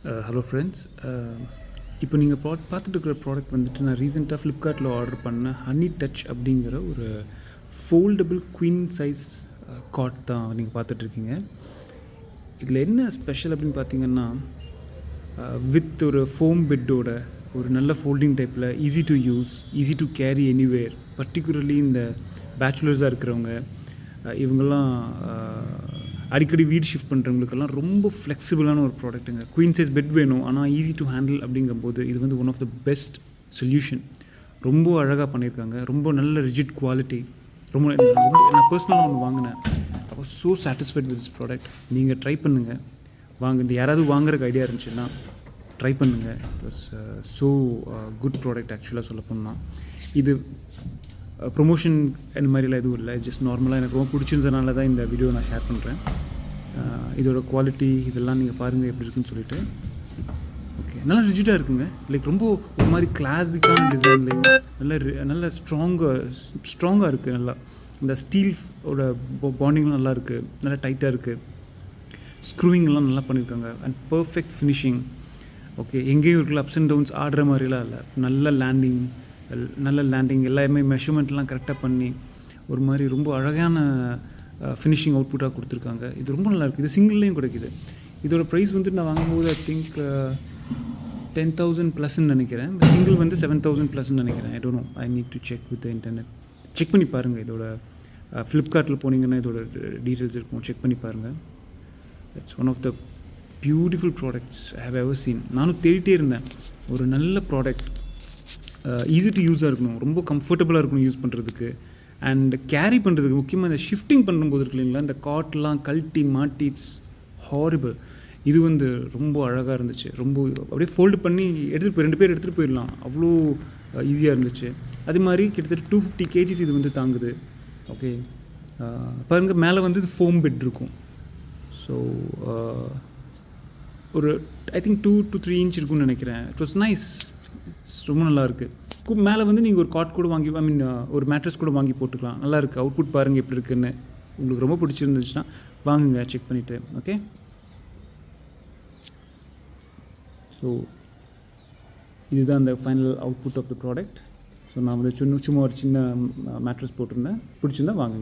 Hello friends. இப்போ நீங்கள் பார்த்துட்டு இருக்கிற ப்ராடக்ட் வந்துட்டு நான் ரீசெண்டாக ஃப்ளிப்கார்ட்டில் ஆர்டர் பண்ண HoneyTouch அப்படிங்கிற ஒரு ஃபோல்டபுள் குயின் சைஸ் காட் தான் நீங்கள் பார்த்துட்ருக்கீங்க. இதில் என்ன ஸ்பெஷல் அப்படின்னு பார்த்தீங்கன்னா, வித் ஒரு ஃபோம் பெட்டோட ஒரு நல்ல ஃபோல்டிங் டைப்பில் easy to use, easy to carry anywhere. Particularly இந்த பேச்சுலர்ஸாக இருக்கிறவங்க, இவங்கெல்லாம் அடிக்கடி வீடு ஷிஃப்ட் பண்ணுறவங்களுக்கெல்லாம் ரொம்ப ஃப்ளெக்சிபிளான ஒரு ப்ராடக்ட்டுங்க. குயின் சைஸ் பெட் வேணும், ஆனால் ஈஸி டு ஹேண்டில் அப்படிங்கும்போது இது வந்து one of the best solution. ரொம்ப அழகாக பண்ணியிருக்காங்க, ரொம்ப நல்ல ரிஜிட் குவாலிட்டி. ரொம்ப நான் பர்சனலாக ஒன்று வாங்கினேன். I was so satisfied with this product. நீங்கள் ட்ரை பண்ணுங்கள், வாங்க. இந்த யாராவது வாங்குறதுக்கு ஐடியா இருந்துச்சுன்னா ட்ரை பண்ணுங்கள். It was so good product. ஆக்சுவலாக சொல்ல போனால் இது ப்ரொமோஷன் இந்த மாதிரிலாம் எதுவும் இல்லை, ஜஸ்ட் நார்மலாக எனக்கு ரொம்ப பிடிச்சிருந்ததுனால தான் இந்த வீடியோ நான் ஷேர் பண்ணுறேன். இதோட குவாலிட்டி இதெல்லாம் நீங்கள் பாருங்கள் எப்படி இருக்குன்னு சொல்லிட்டு. ஓகே, நல்லா ரிஜிடாக இருக்குங்க. லைக் ரொம்ப ஒரு மாதிரி கிளாசிக்கான டிசைன்லேயும் நல்ல ஸ்ட்ராங்காக இருக்குது. நல்லா இந்த ஸ்டீலோட பாண்டிங்லாம் நல்லா இருக்குது, நல்லா டைட்டாக இருக்குது. ஸ்க்ரூவிங்லாம் நல்லா பண்ணியிருக்காங்க அண்ட் பர்ஃபெக்ட் ஃபினிஷிங். ஓகே, எங்கேயும் இருக்குல்ல அப்ஸ் அண்ட் டவுன்ஸ் ஆடுற மாதிரிலாம் இல்லை. நல்ல லேண்டிங் எல்லாமே மெஷர்மெண்ட்லாம் கரெக்டாக பண்ணி ஒரு மாதிரி ரொம்ப அழகான ஃபினிஷிங் அவுட்புட்டாக கொடுத்துருக்காங்க. இது ரொம்ப நல்லாயிருக்கு. இது சிங்கிள்லேயும் கிடைக்குது. இதோட ப்ரைஸ் வந்து நான் வாங்கும்போது ஐ திங்க் 10,000 ப்ளஸ்ன்னு நினைக்கிறேன். சிங்கிள் வந்து 7,000 ப்ளஸ்ன்னு நினைக்கிறேன். I don't know, I need to check with the internet. Check பண்ணி பாருங்கள். இதோட ஃப்ளிப்கார்ட்டில் போனீங்கன்னா இதோட டீட்டெயில்ஸ் இருக்கும், செக் பண்ணி பாருங்கள். It's one of the beautiful products I have ever seen. நானும் தேடிட்டே இருந்தேன் ஒரு நல்ல ப்ராடக்ட், ஈஸி டு யூஸாக இருக்கணும், ரொம்ப கம்ஃபர்டபுளாக இருக்கணும் யூஸ் பண்ணுறதுக்கு அண்ட் கேரி பண்ணுறதுக்கு. முக்கியமாக இந்த ஷிஃப்டிங் பண்ணும்போது இருக்கு இல்லைங்களா, இந்த காட்லாம் கழட்டி மாட்டி இட்ஸ் ஹாரிபிள். இது வந்து ரொம்ப அழகாக இருந்துச்சு. ரொம்ப அப்படியே ஃபோல்டு பண்ணி எடுத்துகிட்டு 2 பேர் எடுத்துகிட்டு போயிடலாம், அவ்வளோ ஈஸியாக இருந்துச்சு. அதே மாதிரி கிட்டத்தட்ட 250 kgs இது வந்து தாங்குது. ஓகே, பாருங்கள், மேலே வந்து இது ஃபோம் பெட் இருக்கும். ஸோ ஒரு ஐ திங்க் 2 to 3 inch இருக்குன்னு நினைக்கிறேன். இட் வாஸ் நைஸ், ரொம்ப நல்லாயிருக்கு. மேலே வந்து நீங்கள் ஒரு காட் கூட வாங்கி, ஐ மீன் ஒரு மேட்ரஸ் கூட வாங்கி போட்டுக்கலாம். நல்லாயிருக்கு. அவுட்புட் பாருங்கள் எப்படி இருக்குன்னு. உங்களுக்கு ரொம்ப பிடிச்சிருந்துச்சுன்னா வாங்குங்க, செக் பண்ணிவிட்டு. ஓகே, ஸோ இதுதான் அந்த final output of the product. So நான் வந்து சும்மா ஒரு சின்ன மேட்ரஸ் போட்டிருந்தேன். பிடிச்சிருந்தா வாங்குங்க.